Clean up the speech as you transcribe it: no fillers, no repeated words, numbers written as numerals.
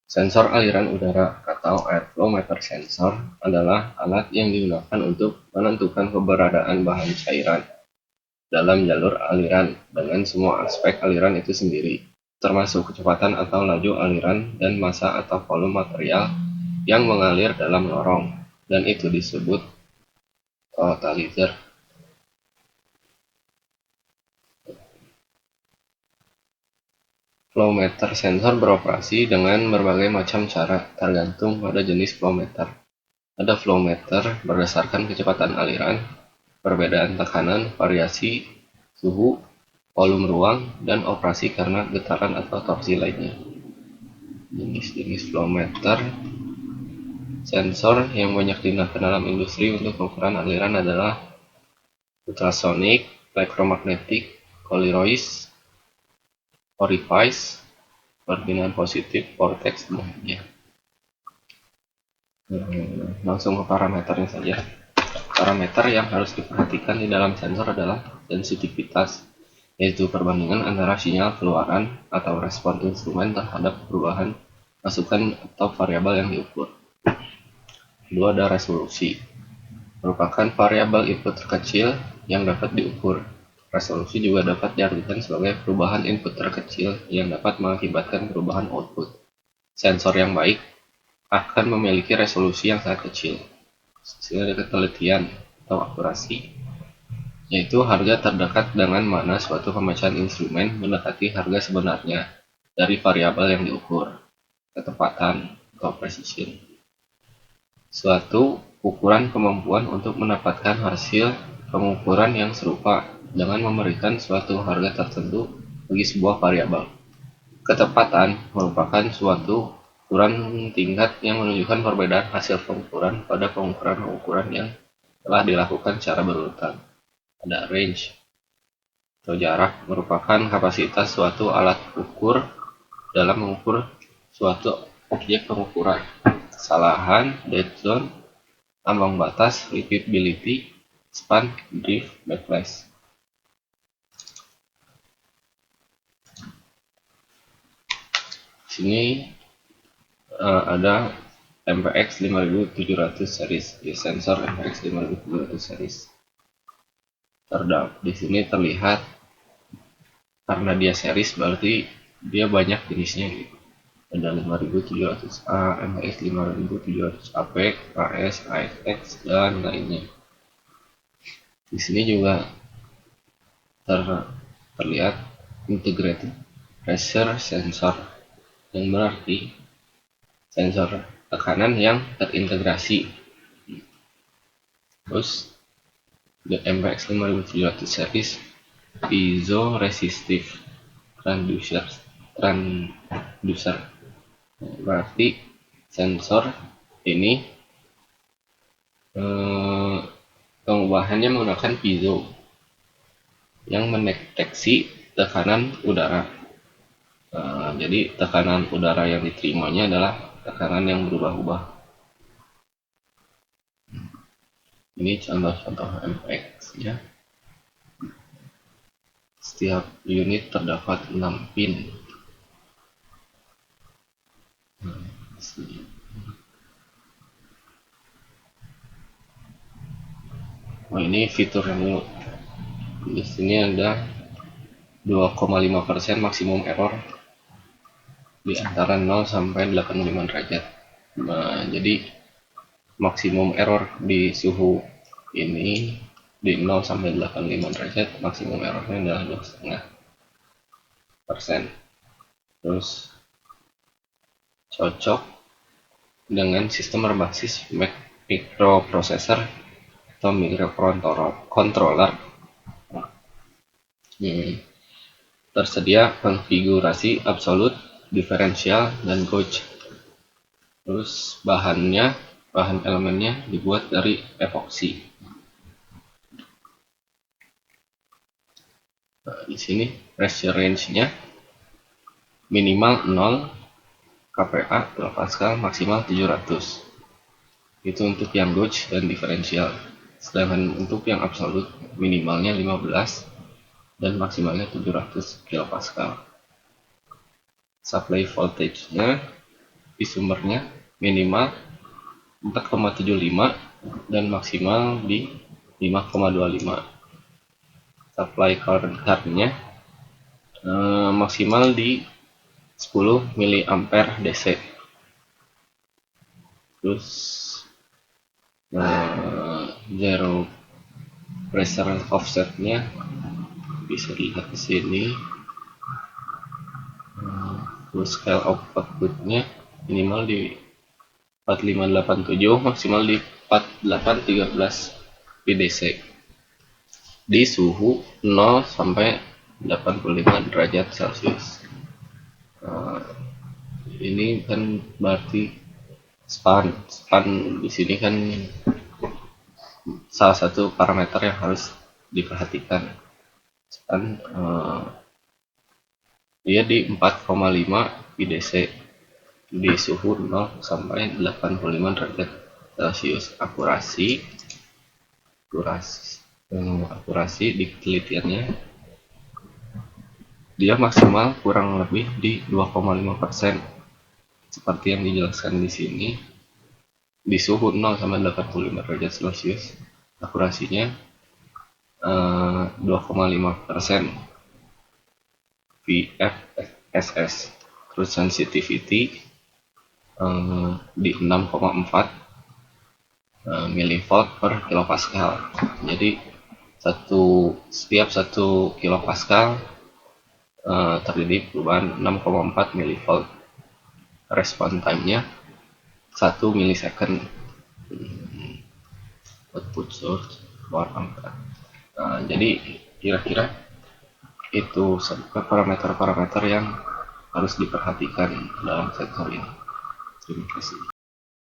Sensor aliran udara atau airflow meter sensor adalah alat yang digunakan untuk menentukan keberadaan bahan cairan dalam jalur aliran dengan semua aspek aliran itu sendiri, termasuk kecepatan atau laju aliran dan massa atau volume material yang mengalir dalam lorong, dan itu disebut totalizer. Flow meter sensor beroperasi dengan berbagai macam cara, tergantung pada jenis flow meter. Ada flow meter berdasarkan kecepatan aliran, perbedaan tekanan, variasi suhu, volume ruang, dan operasi karena getaran atau torsi lainnya. Jenis-jenis flow meter sensor yang banyak digunakan dalam industri untuk ukuran aliran adalah ultrasonic, electromagnetic, Colliroys, orifice, perbinaan positif, vortex, dan lainnya. Langsung ke parameternya saja. Parameter yang harus diperhatikan di dalam sensor adalah sensitivitas, yaitu perbandingan antara sinyal keluaran atau respon instrumen terhadap perubahan masukan atau variabel yang diukur. Kedua, ada resolusi, merupakan variabel input terkecil yang dapat diukur. Resolusi juga dapat diartikan sebagai perubahan input terkecil yang dapat mengakibatkan perubahan output. Sensor yang baik akan memiliki resolusi yang sangat kecil. Hasil dari penelitian atau akurasi, yaitu harga terdekat dengan mana suatu pemecahan instrumen mendekati harga sebenarnya dari variabel yang diukur, ketepatan atau precision. Suatu ukuran kemampuan untuk mendapatkan hasil pengukuran yang serupa dengan memberikan suatu harga tertentu bagi sebuah variabel. Ketepatan merupakan suatu ukuran tingkat yang menunjukkan perbedaan hasil pengukuran pada pengukuran-pengukuran yang telah dilakukan secara berurutan. Ada range atau jarak, merupakan kapasitas suatu alat ukur dalam mengukur suatu objek pengukuran. Kesalahan, dead zone, ambang batas, repeatability, span, drift, backlash. Sini ada MPX 5700 series, di sensor MPX 5700 series. Di sini terlihat karena dia series berarti dia banyak jenisnya gitu. Ada 5700A, MPX 5700AP, KS, AFX, dan lainnya. Di sini juga terlihat integrated pressure sensor, yang berarti sensor tekanan yang terintegrasi. Terus MPX 5700 series piezoresistive transducer, berarti sensor ini pengubahannya menggunakan piezo yang mendeteksi tekanan udara. Jadi tekanan udara yang diterimanya adalah tekanan yang berubah-ubah. Ini contoh-contoh MPX ya. Setiap unit terdapat 6 pin. Ini fiturnya dulu. Di sini ada 2,5% maksimum error di antara 0 sampai 85 derajat. Jadi maksimum error di suhu ini di 0 sampai 85 derajat, maksimum errornya adalah 2,5%. Terus cocok dengan sistem berbasis microprocessor atau microcontroller. Tersedia konfigurasi absolut, diferensial, dan gauge. Terus bahan elemennya dibuat dari epoksi. Di sini pressure range-nya minimal 0 kPa kPa, maksimal 700. Itu untuk yang gauge dan diferensial. Sedangkan untuk yang absolut minimalnya 15 dan maksimalnya 700 kPa. Supply voltage-nya di sumbernya minimal 4,75 dan maksimal di 5,25. Supply current-nya maksimal di 10 mA DC. Terus zero pressure offsetnya bisa dilihat di sini. Terus scale outputnya minimal di 4587, maksimal di 4813 PDC di suhu 0 sampai 85 derajat Celcius. Ini kan berarti span di sini kan salah satu parameter yang harus diperhatikan. Span dia di 4,5 PDC di suhu 0 sampai 85 derajat Celcius. Akurasi di penelitiannya dia maksimal kurang lebih di 2,5%, seperti yang dijelaskan di sini. Di suhu 0 sampai 85 derajat Celcius akurasinya 2,5% VFSS. Terus sensitivity di 6,4 mV per kilopascal. Jadi setiap 1 kilopascal terjadi perubahan 6,4 mV. Respon time-nya 1 milisecond. Output source luar angka. Jadi kira-kira itu parameter-parameter yang harus diperhatikan dalam sensor ini. Terima kasih.